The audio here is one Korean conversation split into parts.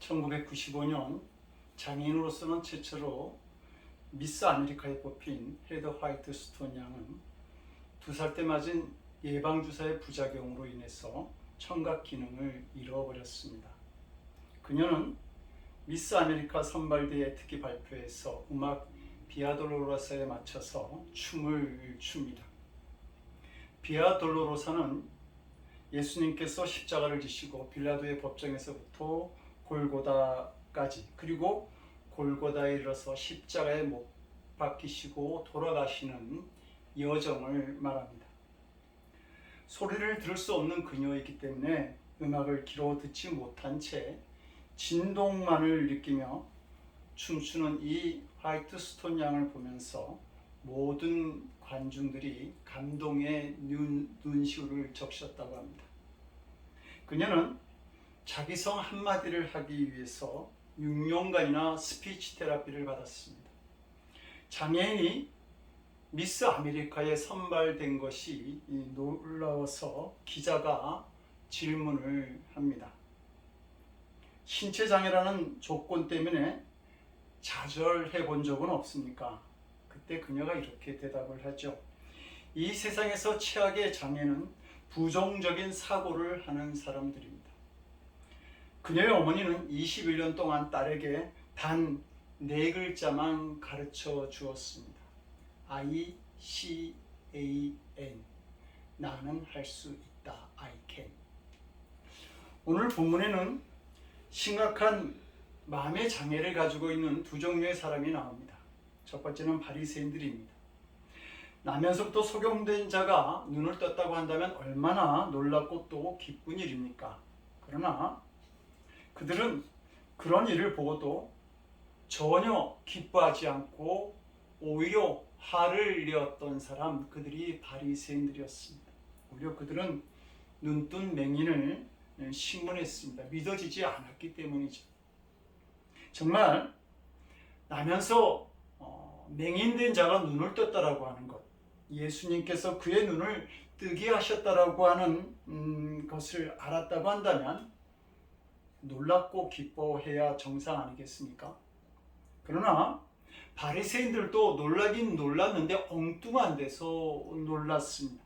1995년 장애인으로서는 최초로 미스 아메리카에 뽑힌 헤더 화이트 스톤 양은 2살 때 맞은 예방주사의 부작용으로 인해서 청각 기능을 잃어버렸습니다. 그녀는 미스 아메리카 선발대회 특기 발표에서 음악 비아 돌로로사에 맞춰서 춤을 춥니다. 비아 돌로로사는 예수님께서 십자가를 지시고 빌라도의 법정에서부터 골고다까지, 그리고 골고다에 이르러서 십자가에 못 박히시고 돌아가시는 여정을 말합니다. 소리를 들을 수 없는 그녀이기 때문에 음악을 귀로 듣지 못한 채 진동만을 느끼며 춤추는 이 화이트 스톤 양을 보면서 모든 관중들이 감동의 눈시울을 적셨다고 합니다. 그녀는 자기 성 한마디를 하기 위해서 6년간이나 스피치 테라피를 받았습니다. 장애인이 미스 아메리카에 선발된 것이 놀라워서 기자가 질문을 합니다. 신체 장애라는 조건 때문에 좌절해 본 적은 없습니까? 그때 그녀가 이렇게 대답을 하죠. 이 세상에서 최악의 장애는 부정적인 사고를 하는 사람들입니다. 그녀의 어머니는 21년 동안 딸에게 단 4글자만 가르쳐 주었습니다. I-C-A-N. 나는 할 수 있다. I can. 오늘 본문에는 심각한 마음의 장애를 가지고 있는 2종류의 사람이 나옵니다. 첫 번째는 바리새인들입니다. 나면서부터 소경된 자가 눈을 떴다고 한다면 얼마나 놀랍고 또 기쁜 일입니까? 그러나 그들은 그런 일을 보고도 전혀 기뻐하지 않고 오히려 화를 내었던 사람, 그들이 바리새인들이었습니다. 오히려 그들은 눈뜬 맹인을 신문했습니다. 믿어지지 않았기 때문이죠. 정말 나면서 맹인된 자가 눈을 떴다라고 하는 것, 예수님께서 그의 눈을 뜨게 하셨다라고 하는 것을 알았다고 한다면 놀랍고 기뻐해야 정상 아니겠습니까? 그러나 바리새인들도 놀라긴 놀랐는데 엉뚱한 데서 놀랐습니다.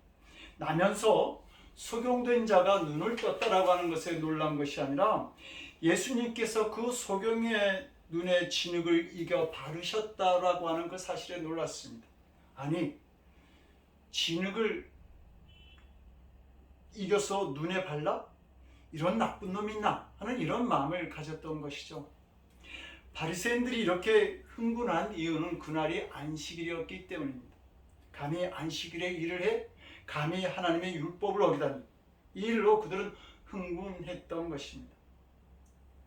나면서 소경된 자가 눈을 떴다라고 하는 것에 놀란 것이 아니라 예수님께서 그 소경의 눈의 진흙을 이겨 바르셨다라고 하는 그 사실에 놀랐습니다. 아니, 진흙을 이겨서 눈에 발라? 이런 나쁜 놈이 있나? 하는 이런 마음을 가졌던 것이죠. 바리새인들이 이렇게 흥분한 이유는 그날이 안식일이었기 때문입니다. 감히 안식일에 일을 해? 감히 하나님의 율법을 어기다니. 이 일로 그들은 흥분했던 것입니다.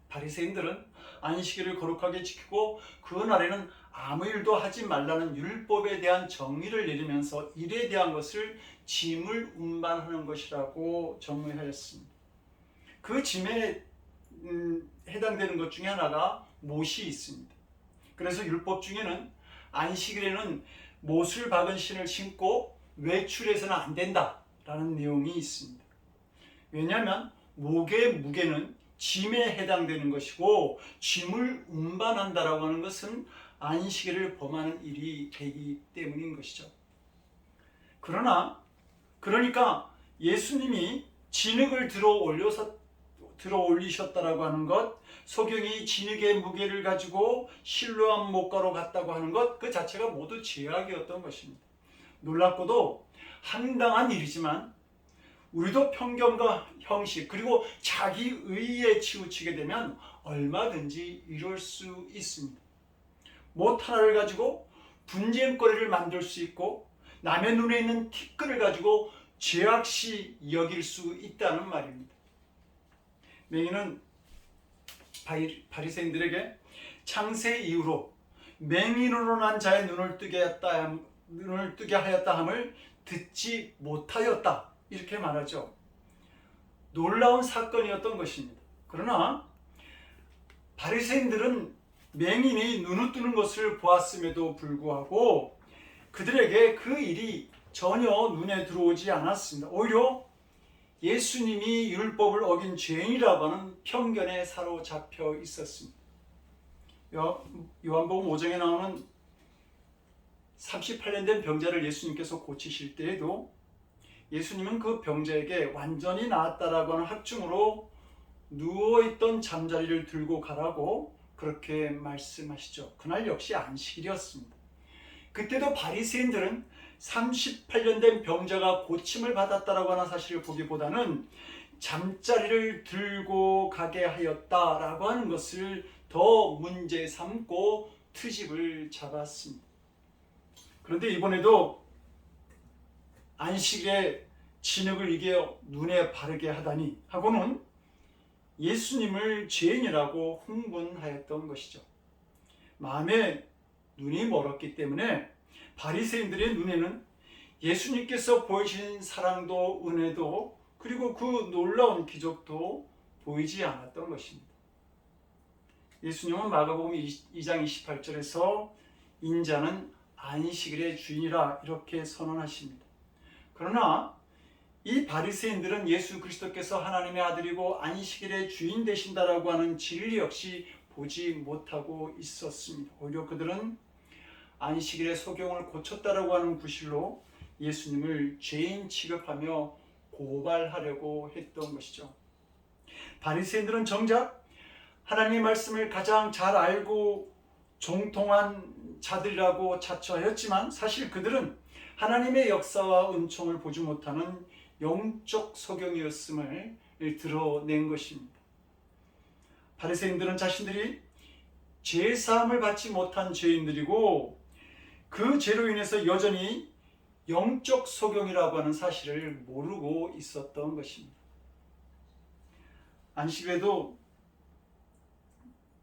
바리새인들은 안식일을 거룩하게 지키고 그 날에는 아무 일도 하지 말라는 율법에 대한 정의를 내리면서 일에 대한 것을 짐을 운반하는 것이라고 정의하였습니다. 그 짐에 해당되는 것 중에 하나가 못이 있습니다. 그래서 율법 중에는 안식일에는 못을 박은 신을 신고 외출해서는 안 된다라는 내용이 있습니다. 왜냐하면 목의 무게는 짐에 해당되는 것이고 짐을 운반한다라고 하는 것은 안식일을 범하는 일이 되기 때문인 것이죠. 그러니까 예수님이 진흙을 들어 올리셨다라고 하는 것, 소경이 진흙의 무게를 가지고 실로암 목가로 갔다고 하는 것, 그 자체가 모두 죄악이었던 것입니다. 놀랍고도 황당한 일이지만 우리도 편견과 형식 그리고 자기 의에 치우치게 되면 얼마든지 이럴 수 있습니다. 못 하나를 가지고 분쟁거리를 만들 수 있고 남의 눈에 있는 티끌을 가지고 죄악시 여길 수 있다는 말입니다. 맹인은 바리새인들에게 창세 이후로 맹인으로 난 자의 눈을 뜨게 하였다 함을 듣지 못하였다, 이렇게 말하죠. 놀라운 사건이었던 것입니다. 그러나 바리새인들은 맹인이 눈을 뜨는 것을 보았음에도 예수님이 율법을 어긴 죄인이라고 하는 편견에 사로잡혀 있었습니다. 요한복음 5장에 나오는 38년 된 병자를 예수님께서 고치실 때에도 예수님은 그 병자에게 완전히 나았다라고 하는 확증으로 누워있던 잠자리를 들고 가라고 그렇게 말씀하시죠. 그날 역시 안식일이었습니다. 그때도 바리새인들은 38년 된 병자가 고침을 받았다라고 하는 사실을 보기보다는 잠자리를 들고 가게 하였다라고 하는 것을 더 문제 삼고 트집을 잡았습니다. 그런데 이번에도 안식일에 진흙을 이겨 눈에 바르게 하다니 하고는 예수님을 죄인이라고 흥분하였던 것이죠. 마음에 눈이 멀었기 때문에 바리새인들의 눈에는 예수님께서 보이신 사랑도 은혜도 그리고 그 놀라운 기적도 보이지 않았던 것입니다. 예수님은 마가복음 2장 28절에서 인자는 안식일의 주인이라 이렇게 선언하십니다. 그러나 이 바리새인들은 예수 그리스도께서 하나님의 아들이고 안식일의 주인 되신다라고 하는 진리 역시 보지 못하고 있었습니다. 오히려 그들은 안식일의 소경을 고쳤다라고 하는 구실로 예수님을 죄인 취급하며 고발하려고 했던 것이죠. 바리새인들은 정작 하나님의 말씀을 가장 잘 알고 종통한 자들이라고 자처하였지만 사실 그들은 하나님의 역사와 은총을 보지 못하는 영적 소경이었음을 드러낸 것입니다. 바리새인들은 자신들이 죄사함을 받지 못한 죄인들이고 그 죄로 인해서 여전히 영적 소경이라고 하는 사실을 모르고 있었던 것입니다. 안식일에도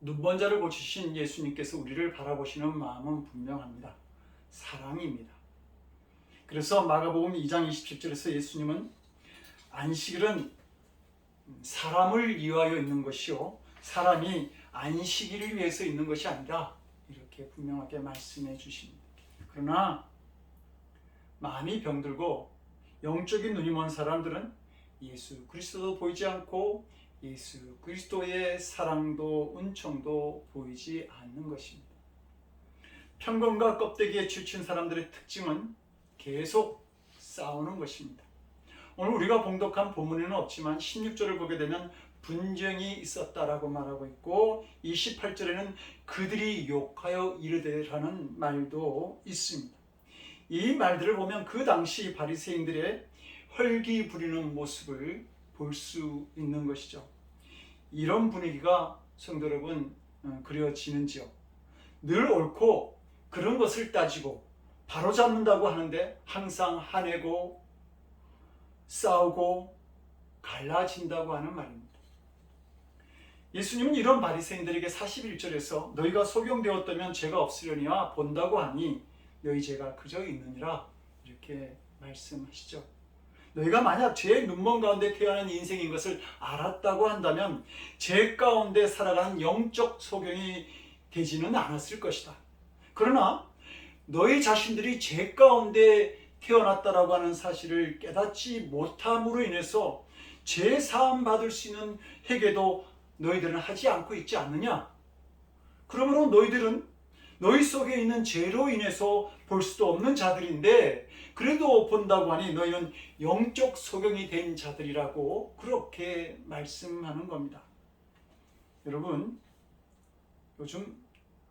눈먼 자를 고치신 예수님께서 우리를 바라보시는 마음은 분명합니다. 사랑입니다. 그래서 마가복음 2장 27절에서 예수님은 안식일은 사람을 위하여 있는 것이요 사람이 안식일을 위해서 있는 것이 아니라 이렇게 분명하게 말씀해 주십니다. 그러나 마음이 병들고 영적인 눈이 먼 사람들은 예수 그리스도도 보이지 않고 예수 그리스도의 사랑도 은총도 보이지 않는 것입니다. 편견과 껍데기에 치우친 사람들의 특징은 계속 싸우는 것입니다. 오늘 우리가 봉독한 본문에는 없지만 16절을 보게 되면 분쟁이 있었다라고 말하고 있고 28절에는 그들이 욕하여 이르되라는 말도 있습니다. 이 말들을 보면 그 당시 바리새인들의 헐기 부리는 모습을 볼 수 있는 것이죠. 이런 분위기가 성도 여러분 그려지는지요? 늘 옳고 그런 것을 따지고 바로잡는다고 하는데 항상 화내고 싸우고 갈라진다고 하는 말입니다. 예수님은 이런 바리새인들에게 41절에서 너희가 소경되었다면 죄가 없으려니와 본다고 하니 너희 죄가 그저 있느니라 이렇게 말씀하시죠. 너희가 만약 죄의 눈먼 가운데 태어난 인생인 것을 알았다고 한다면 죄 가운데 살아가는 영적 소경이 되지는 않았을 것이다. 그러나 너희 자신들이 죄 가운데 태어났다라고 하는 사실을 깨닫지 못함으로 인해서 죄 사함 받을 수 있는 회개도 너희들은 하지 않고 있지 않느냐? 그러므로 너희들은 너희 속에 있는 죄로 인해서 볼 수도 없는 자들인데 그래도 본다고 하니 너희는 영적 소경이 된 자들이라고 그렇게 말씀하는 겁니다. 여러분, 요즘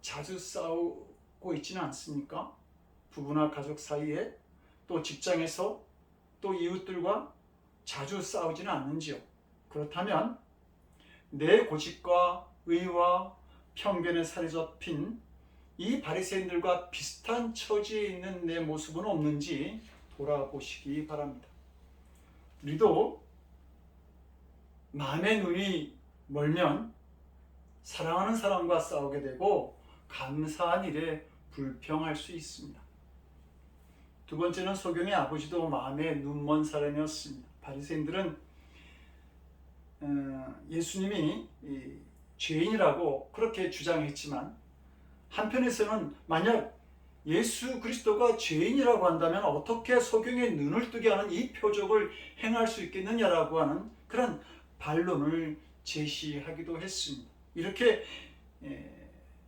자주 싸우고 있지는 않습니까? 부부나 가족 사이에 또 직장에서 또 이웃들과 자주 싸우지는 않는지요? 그렇다면 내 고집과 의와 편견에 사로잡힌 이 바리새인들과 비슷한 처지에 있는 내 모습은 없는지 돌아보시기 바랍니다. 우리도 마음의 눈이 멀면 사랑하는 사람과 싸우게 되고 감사한 일에 불평할 수 있습니다. 두 번째는 소경의 아버지도 마음에 눈먼 사람이었습니다. 바리새인들은 예수님이 죄인이라고 그렇게 주장했지만 한편에서는 만약 예수 그리스도가 죄인이라고 한다면 어떻게 소경의 눈을 뜨게 하는 이 표적을 행할 수 있겠느냐라고 하는 그런 반론을 제시하기도 했습니다. 이렇게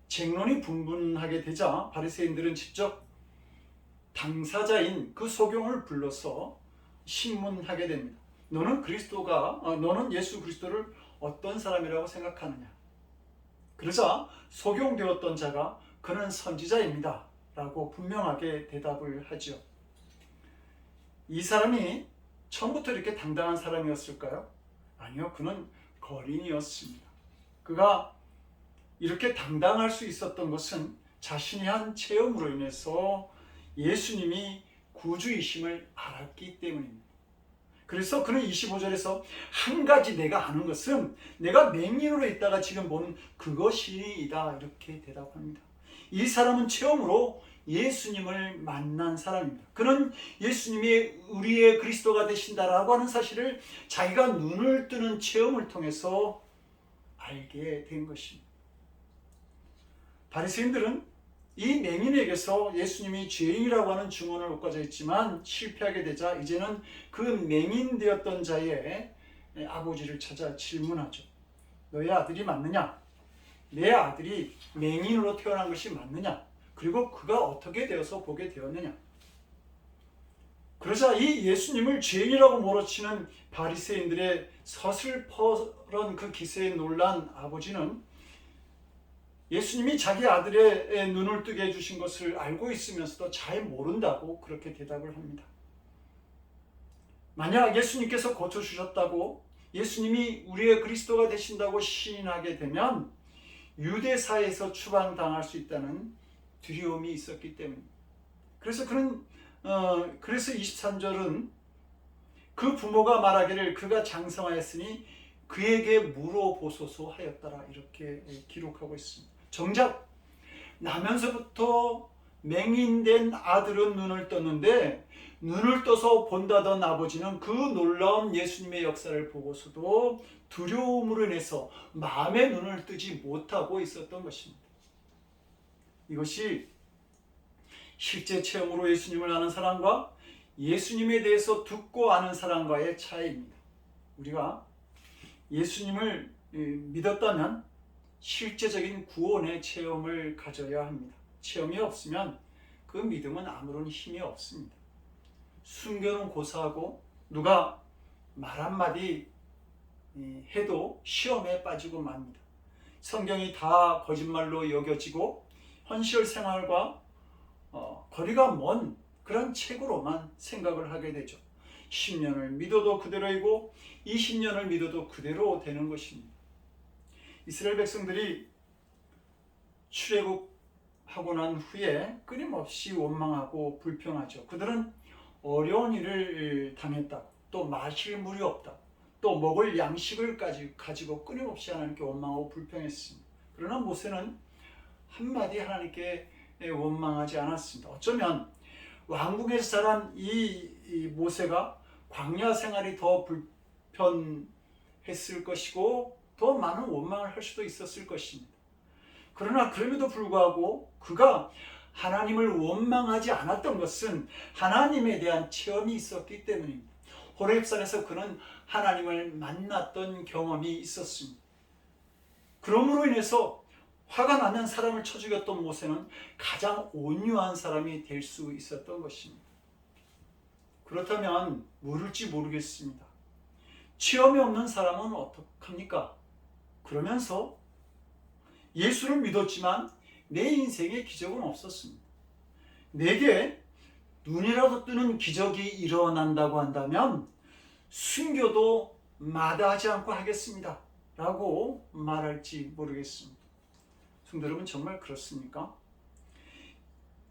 쟁론이 분분하게 되자 바리새인들은 직접 당사자인 그 소경을 불러서 신문하게 됩니다. 너는 예수 그리스도를 어떤 사람이라고 생각하느냐? 그러자 소경되었던 자가 그는 선지자입니다 라고 분명하게 대답을 하죠. 이 사람이 처음부터 이렇게 당당한 사람이었을까요? 아니요, 그는 거린이었습니다. 그가 이렇게 당당할 수 있었던 것은 자신이 한 체험으로 인해서 예수님이 구주이심을 알았기 때문입니다. 그래서 그는 25절에서 한 가지 내가 아는 것은 내가 맹인으로 있다가 지금 보는 그것이다 이렇게 대답합니다. 이 사람은 체험으로 예수님을 만난 사람입니다. 그는 예수님이 우리의 그리스도가 되신다라고 하는 사실을 자기가 눈을 뜨는 체험을 통해서 알게 된 것입니다. 바리새인들은 이 맹인에게서 예수님이 죄인이라고 하는 증언을 얻고자 했지만 실패하게 되자 이제는 그 맹인되었던 자의 아버지를 찾아 질문하죠. 너의 아들이 맞느냐? 내 아들이 맹인으로 태어난 것이 맞느냐? 그리고 그가 어떻게 되어서 보게 되었느냐? 그러자 이 예수님을 죄인이라고 몰아치는 바리새인들의 서슬퍼런 그 기세에 놀란 아버지는 예수님이 자기 아들의 눈을 뜨게 해주신 것을 알고 있으면서도 잘 모른다고 그렇게 대답을 합니다. 만약 예수님께서 고쳐주셨다고 예수님이 우리의 그리스도가 되신다고 시인하게 되면 유대사에서 추방당할 수 있다는 두려움이 있었기 때문입니다. 그래서 23절은 그 부모가 말하기를 그가 장성하였으니 그에게 물어보소서 하였더라 이렇게 기록하고 있습니다. 정작 나면서부터 맹인된 아들은 눈을 떴는데 눈을 떠서 본다던 아버지는 그 놀라운 예수님의 역사를 보고서도 두려움으로 인해서 마음의 눈을 뜨지 못하고 있었던 것입니다. 이것이 실제 체험으로 예수님을 아는 사람과 예수님에 대해서 듣고 아는 사람과의 차이입니다. 우리가 예수님을 믿었다면 실제적인 구원의 체험을 가져야 합니다. 체험이 없으면 그 믿음은 아무런 힘이 없습니다. 순교는 고사하고 누가 말 한마디 해도 시험에 빠지고 맙니다. 성경이 다 거짓말로 여겨지고 현실 생활과 거리가 먼 그런 책으로만 생각을 하게 되죠. 10년을 믿어도 그대로이고 20년을 믿어도 그대로 되는 것입니다. 이스라엘 백성들이 출애굽하고 난 후에 끊임없이 원망하고 불평하죠. 그들은 어려운 일을 당했다. 또 마실 물이 없다. 또 먹을 양식을 가지고 끊임없이 하나님께 원망하고 불평했습니다. 그러나 모세는 한마디 하나님께 원망하지 않았습니다. 어쩌면 왕궁에서 자란 이 모세가 광야 생활이 더 불편했을 것이고 더 많은 원망을 할 수도 있었을 것입니다. 그러나 그럼에도 불구하고 그가 하나님을 원망하지 않았던 것은 하나님에 대한 체험이 있었기 때문입니다. 호렙산에서 그는 하나님을 만났던 경험이 있었습니다. 그러므로 인해서 화가 나면 사람을 쳐 죽였던 모세는 가장 온유한 사람이 될 수 있었던 것입니다. 그렇다면 모를지 모르겠습니다. 체험이 없는 사람은 어떡합니까? 그러면서 예수를 믿었지만 내 인생에 기적은 없었습니다. 내게 눈이라도 뜨는 기적이 일어난다고 한다면 순교도 마다하지 않고 하겠습니다 라고 말할지 모르겠습니다. 성도 여러분, 정말 그렇습니까?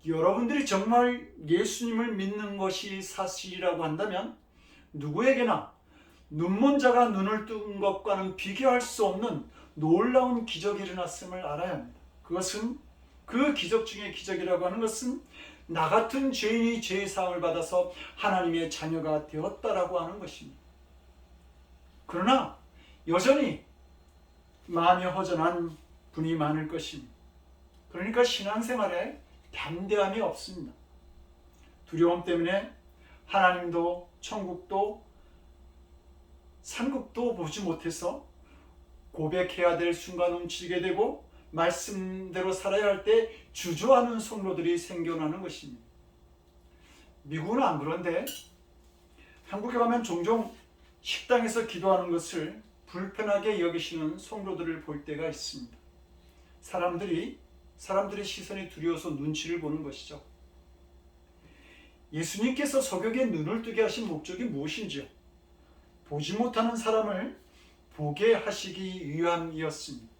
여러분들이 정말 예수님을 믿는 것이 사실이라고 한다면 누구에게나 눈먼 자가 눈을 뜬 것과는 비교할 수 없는 놀라운 기적이 일어났음을 알아야 합니다. 그것은 그 기적 중의 기적이라고 하는 것은 나 같은 죄인이 죄의 사함을 받아서 하나님의 자녀가 되었다라고 하는 것입니다. 그러나 여전히 마음이 허전한 분이 많을 것입니다. 그러니까 신앙생활에 담대함이 없습니다. 두려움 때문에 하나님도 천국도 상급도 보지 못해서 고백해야 될 순간 움츠리게 되고 말씀대로 살아야 할 때 주저하는 성도들이 생겨나는 것입니다. 미국은 안 그런데 한국에 가면 종종 식당에서 기도하는 것을 불편하게 여기시는 성도들을 볼 때가 있습니다. 사람들의 시선이 두려워서 눈치를 보는 것이죠. 예수님께서 석역에 눈을 뜨게 하신 목적이 무엇인지요? 보지 못하는 사람을 보게 하시기 위함이었습니다.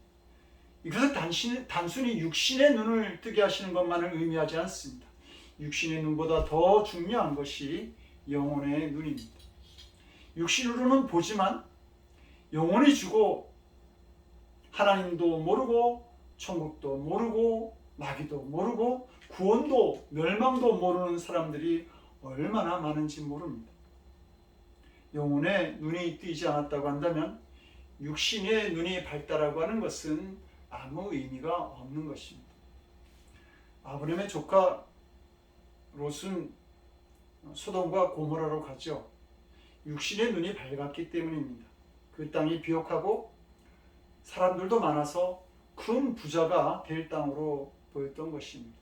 이것은 단순히 육신의 눈을 뜨게 하시는 것만을 의미하지 않습니다. 육신의 눈보다 더 중요한 것이 영혼의 눈입니다. 육신으로는 보지만 영혼이 주고 하나님도 모르고 천국도 모르고 마귀도 모르고 구원도 멸망도 모르는 사람들이 얼마나 많은지 모릅니다. 영혼의 눈이 뜨이지 않았다고 한다면 육신의 눈이 밝다라고 하는 것은 아무 의미가 없는 것입니다. 아브라함의 조카 롯은 소돔과 고모라로 가죠. 육신의 눈이 밝았기 때문입니다. 그 땅이 비옥하고 사람들도 많아서 큰 부자가 될 땅으로 보였던 것입니다.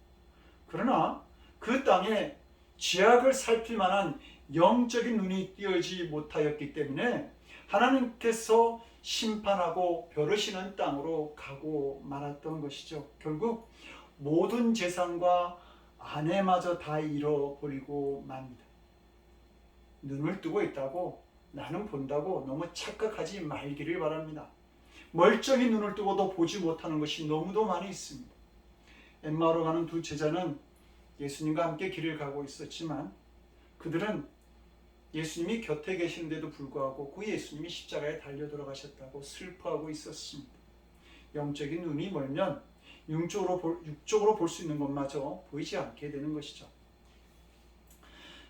그러나 그 땅에 죄악을 살필 만한 영적인 눈이 띄어지 못하였기 때문에 하나님께서 심판하고 벼르시는 땅으로 가고 말았던 것이죠. 결국 모든 재산과 아내마저 다 잃어버리고 맙니다. 눈을 뜨고 있다고 나는 본다고 너무 착각하지 말기를 바랍니다. 멀쩡히 눈을 뜨고도 보지 못하는 것이 너무도 많이 있습니다. 엠마오로 가는 두 제자는 예수님과 함께 길을 가고 있었지만 그들은 예수님이 곁에 계시는데도 불구하고 그 예수님이 십자가에 달려 돌아가셨다고 슬퍼하고 있었습니다. 영적인 눈이 멀면 육적으로 볼 수 있는 것마저 보이지 않게 되는 것이죠.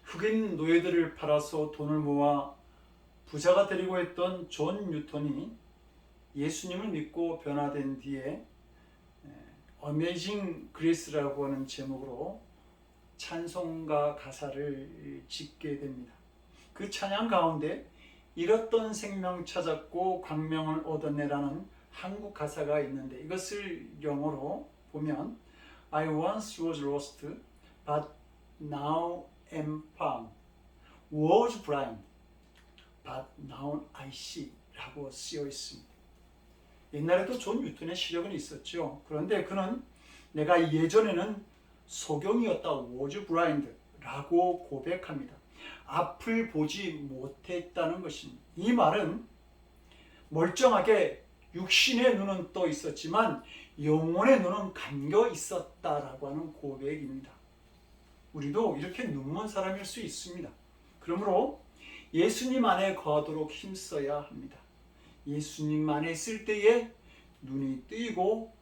흑인 노예들을 팔아서 돈을 모아 부자가 되려고 했던 존 뉴턴이 예수님을 믿고 변화된 뒤에 어메이징 그레이스라고 하는 제목으로 찬송가 가사를 짓게 됩니다. 그 찬양 가운데 잃었던 생명 찾았고 광명을 얻었네라는 한국 가사가 있는데 이것을 영어로 보면 I once was lost but now am found, was blind but now I see 라고 쓰여 있습니다. 옛날에도 존 뉴턴의 시력은 있었죠. 그런데 그는 내가 예전에는 소경이었다, was blind 라고 고백합니다. 앞을 보지 못했다는 것입니다. 이 말은 멀쩡하게 육신의 눈은 떠 있었지만 영혼의 눈은 감겨 있었다라고 하는 고백입니다. 우리도 이렇게 눈먼 사람일 수 있습니다. 그러므로 예수님 안에 거하도록 힘써야 합니다. 예수님 안에 있을 때에 눈이 뜨이고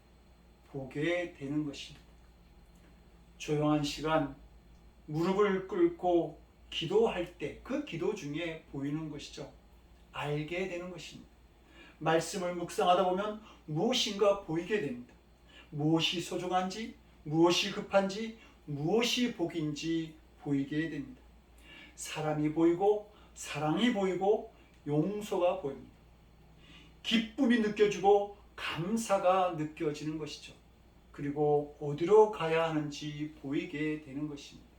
보게 되는 것입니다. 조용한 시간, 무릎을 꿇고 기도할 때 그 기도 중에 보이는 것이죠. 알게 되는 것입니다. 말씀을 묵상하다 보면 무엇인가 보이게 됩니다. 무엇이 소중한지, 무엇이 급한지, 무엇이 복인지 보이게 됩니다. 사람이 보이고 사랑이 보이고 용서가 보입니다. 기쁨이 느껴지고 감사가 느껴지는 것이죠. 그리고 어디로 가야 하는지 보이게 되는 것입니다.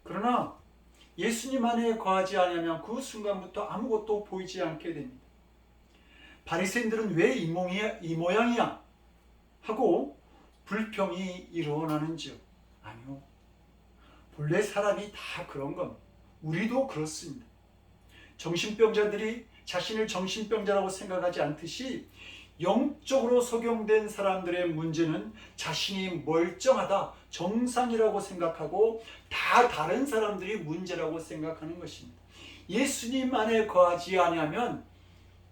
그러나 예수님 안에 거하지 않으면 그 순간부터 아무것도 보이지 않게 됩니다. 바리새인들은 왜 이 모양이야? 하고 불평이 일어나는지요? 아니요. 본래 사람이 다 그런 겁니다. 우리도 그렇습니다. 정신병자들이 자신을 정신병자라고 생각하지 않듯이 영적으로 소경된 사람들의 문제는 자신이 멀쩡하다, 정상이라고 생각하고 다 다른 사람들이 문제라고 생각하는 것입니다. 예수님 안에 거하지 아니하면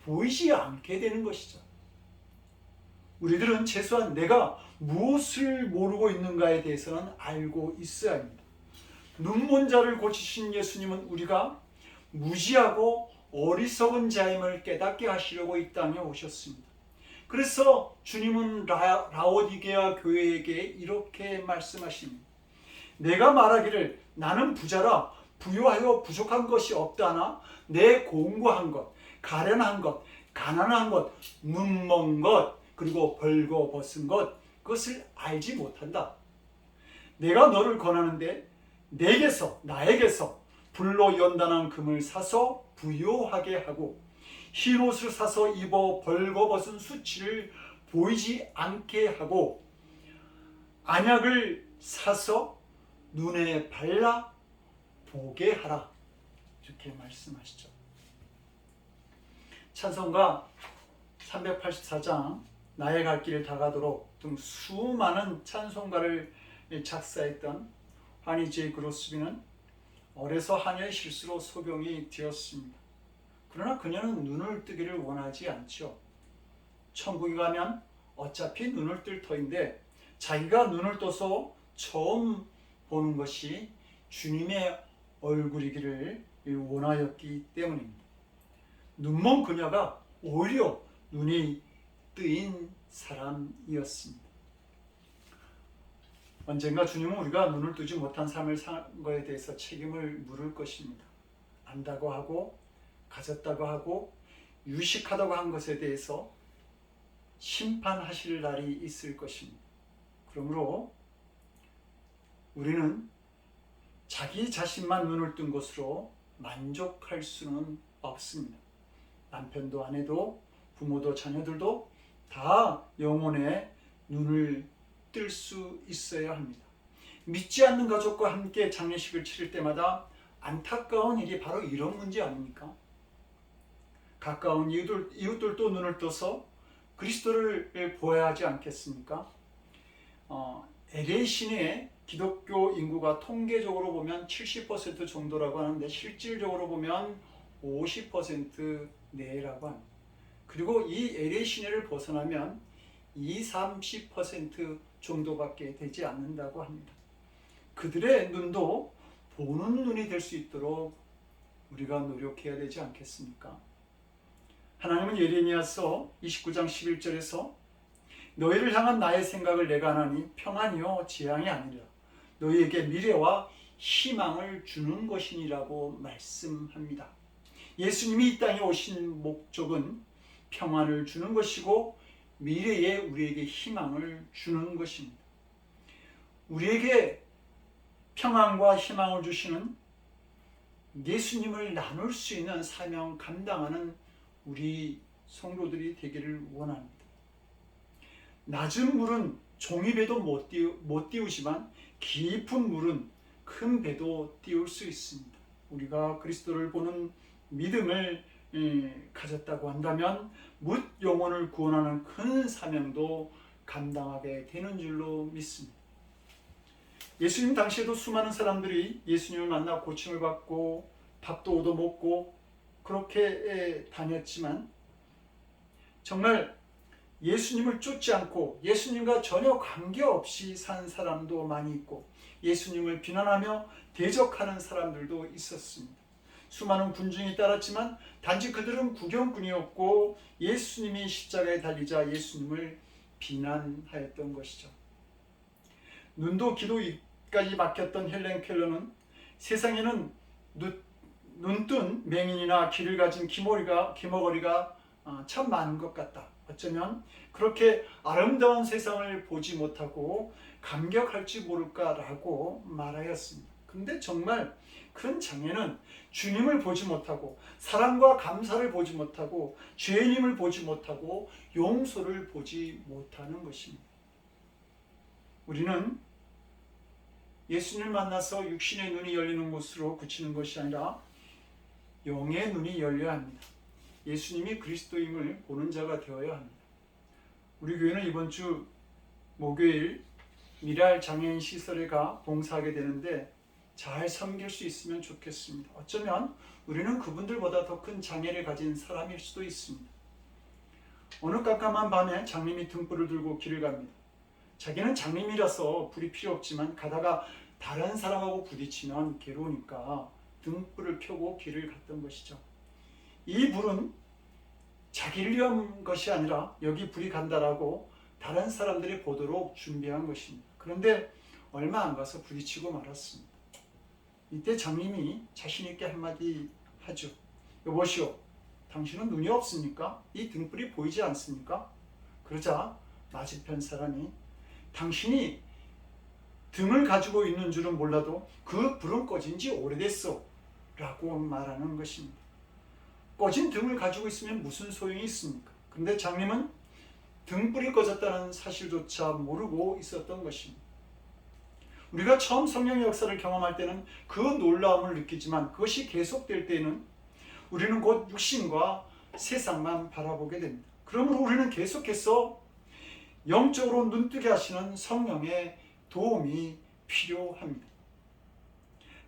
보이지 않게 되는 것이죠. 우리들은 최소한 내가 무엇을 모르고 있는가에 대해서는 알고 있어야 합니다. 눈먼 자를 고치신 예수님은 우리가 무지하고 어리석은 자임을 깨닫게 하시려고 이 땅에 오셨습니다. 그래서 주님은 라오디게아 교회에게 이렇게 말씀하십니다. 내가 말하기를 나는 부자라 부유하여 부족한 것이 없다나 내 공고한 것, 가련한 것, 가난한 것, 눈먼 것, 그리고 벌거벗은 것, 그것을 알지 못한다. 내가 너를 권하는데 나에게서 불로 연단한 금을 사서 부요하게 하고 흰 옷을 사서 입어 벌거벗은 수치를 보이지 않게 하고 안약을 사서 눈에 발라 보게 하라. 이렇게 말씀하시죠. 찬송가 384장 나의 갈 길을 다가도록 등 수많은 찬송가를 작사했던 하니 J. 그로스비는 어려서 하녀의 실수로 소경이 되었습니다. 그러나 그녀는 눈을 뜨기를 원하지 않죠. 천국에 가면 어차피 눈을 뜰 터인데 자기가 눈을 떠서 처음 보는 것이 주님의 얼굴이기를 원하였기 때문입니다. 눈먼 그녀가 오히려 눈이 뜨인 사람이었습니다. 언젠가 주님은 우리가 눈을 뜨지 못한 삶을 산 것에 대해서 책임을 물을 것입니다. 안다고 하고 가졌다고 하고 유식하다고 한 것에 대해서 심판하실 날이 있을 것입니다. 그러므로 우리는 자기 자신만 눈을 뜬 것으로 만족할 수는 없습니다. 남편도 아내도 부모도 자녀들도 다 영혼의 눈을 뜰 수 있어야 합니다. 믿지 않는 가족과 함께 장례식을 치를 때마다 안타까운 일이 바로 이런 문제 아닙니까? 가까운 이웃들도 눈을 떠서 그리스도를 보아야 하지 않겠습니까? LA 시내의 기독교 인구가 통계적으로 보면 70% 정도라고 하는데 실질적으로 보면 50% 내라고 합니다. 그리고 이 LA 시내를 벗어나면 30% 정도밖에 되지 않는다고 합니다. 그들의 눈도 보는 눈이 될 수 있도록 우리가 노력해야 되지 않겠습니까? 하나님은 예레미야서 29장 11절에서 너희를 향한 나의 생각을 내가 하나니 평안이요 재앙이 아니라 너희에게 미래와 희망을 주는 것이니라고 말씀합니다. 예수님이 이 땅에 오신 목적은 평안을 주는 것이고 미래에 우리에게 희망을 주는 것입니다. 우리에게 평안과 희망을 주시는 예수님을 나눌 수 있는 사명 감당하는 우리 성도들이 되기를 원합니다. 낮은 물은 종이배도 못 띄우지만 깊은 물은 큰 배도 띄울 수 있습니다. 우리가 그리스도를 보는 믿음을 가졌다고 한다면 뭇 영혼을 구원하는 큰 사명도 감당하게 되는 줄로 믿습니다. 예수님 당시에도 수많은 사람들이 예수님을 만나 고침을 받고 밥도 얻어먹고 그렇게 다녔지만 정말 예수님을 쫓지 않고 예수님과 전혀 관계없이 산 사람도 많이 있고 예수님을 비난하며 대적하는 사람들도 있었습니다. 수많은 군중이 따랐지만 단지 그들은 구경꾼이었고 예수님이 십자가에 달리자 예수님을 비난하였던 것이죠. 눈도 기도까지 막혔던 헬렌 켈러는 세상에는 눈뜬 맹인이나 귀를 가진 기머거리가 참 많은 것 같다. 어쩌면 그렇게 아름다운 세상을 보지 못하고 감격할지 모를까라고 말하였습니다. 근데 정말 큰 장애는 주님을 보지 못하고 사랑과 감사를 보지 못하고 죄인임을 보지 못하고 용서를 보지 못하는 것입니다. 우리는 예수님을 만나서 육신의 눈이 열리는 것으로 그치는 것이 아니라 영의 눈이 열려야 합니다. 예수님이 그리스도임을 보는 자가 되어야 합니다. 우리 교회는 이번 주 목요일 미랄 장애인 시설에 가 봉사하게 되는데 잘 섬길 수 있으면 좋겠습니다. 어쩌면 우리는 그분들보다 더 큰 장애를 가진 사람일 수도 있습니다. 어느 깜깜한 밤에 장님이 등불을 들고 길을 갑니다. 자기는 장님이라서 불이 필요 없지만 가다가 다른 사람하고 부딪히면 괴로우니까 등불을 켜고 길을 갔던 것이죠. 이 불은 자기를 위한 것이 아니라 여기 불이 간다라고 다른 사람들이 보도록 준비한 것입니다. 그런데 얼마 안 가서 부딪히고 말았습니다. 이때 장님이 자신 있게 한마디 하죠. 여보시오, 당신은 눈이 없습니까? 이 등불이 보이지 않습니까? 그러자 맞은편 사람이 당신이 등을 가지고 있는 줄은 몰라도 그 불은 꺼진 지 오래됐어 라고 말하는 것입니다. 꺼진 등을 가지고 있으면 무슨 소용이 있습니까? 근데 장님은 등불이 꺼졌다는 사실조차 모르고 있었던 것입니다. 우리가 처음 성령의 역사를 경험할 때는 그 놀라움을 느끼지만 그것이 계속될 때에는 우리는 곧 육신과 세상만 바라보게 됩니다. 그러므로 우리는 계속해서 영적으로 눈뜨게 하시는 성령의 도움이 필요합니다.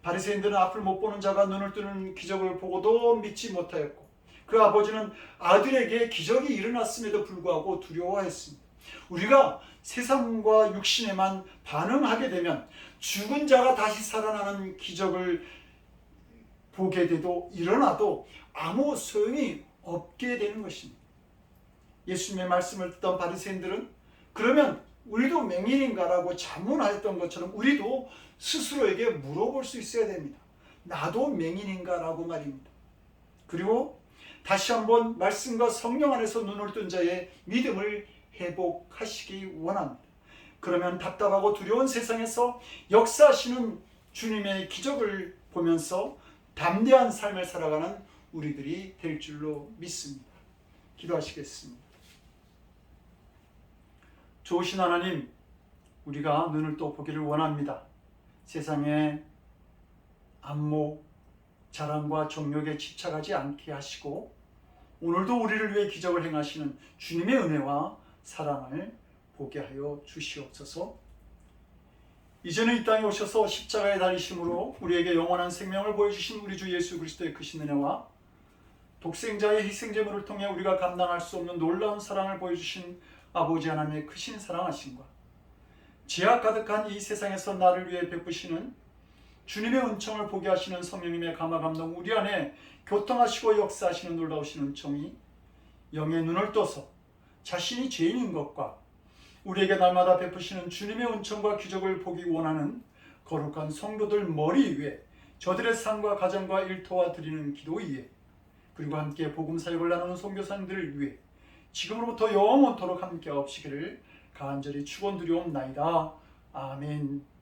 바리새인들은 앞을 못 보는 자가 눈을 뜨는 기적을 보고도 믿지 못하였고 그 아버지는 아들에게 기적이 일어났음에도 불구하고 두려워했습니다. 우리가 세상과 육신에만 반응하게 되면 죽은 자가 다시 살아나는 기적을 보게 돼도 일어나도 아무 소용이 없게 되는 것입니다. 예수님의 말씀을 듣던 바리새인들은 그러면 우리도 맹인인가라고 자문하였던 것처럼 우리도 스스로에게 물어볼 수 있어야 됩니다. 나도 맹인인가라고 말입니다. 그리고 다시 한번 말씀과 성령 안에서 눈을 뜬 자의 믿음을 회복하시기 원합니다. 그러면 답답하고 두려운 세상에서 역사하시는 주님의 기적을 보면서 담대한 삶을 살아가는 우리들이 될 줄로 믿습니다. 기도하시겠습니다. 좋으신 하나님, 우리가 눈을 또 보기를 원합니다. 세상의 안목, 자랑과 정욕에 집착하지 않게 하시고 오늘도 우리를 위해 기적을 행하시는 주님의 은혜와 사랑을 보게 하여 주시옵소서. 이제는 이 땅에 오셔서 십자가에 달리심으로 우리에게 영원한 생명을 보여주신 우리 주 예수 그리스도의 크신 은혜와 독생자의 희생제물을 통해 우리가 감당할 수 없는 놀라운 사랑을 보여주신 아버지 하나님의 크신 사랑하심과 죄악 가득한 이 세상에서 나를 위해 베푸시는 주님의 은총을 보게 하시는 성령님의 감화 감동 우리 안에 교통하시고 역사하시는 놀라우신 은총이 영의 눈을 떠서 자신이 죄인인 것과 우리에게 날마다 베푸시는 주님의 은총과 기적을 보기 원하는 거룩한 성도들 머리 위에 저들의 삶과 가정과 일터와 드리는 기도 위에 그리고 함께 복음 사역을 나누는 선교사님들을 위해 지금으로부터 영원토록 함께 하옵시기를 간절히 축원드리옵나이다. 아멘.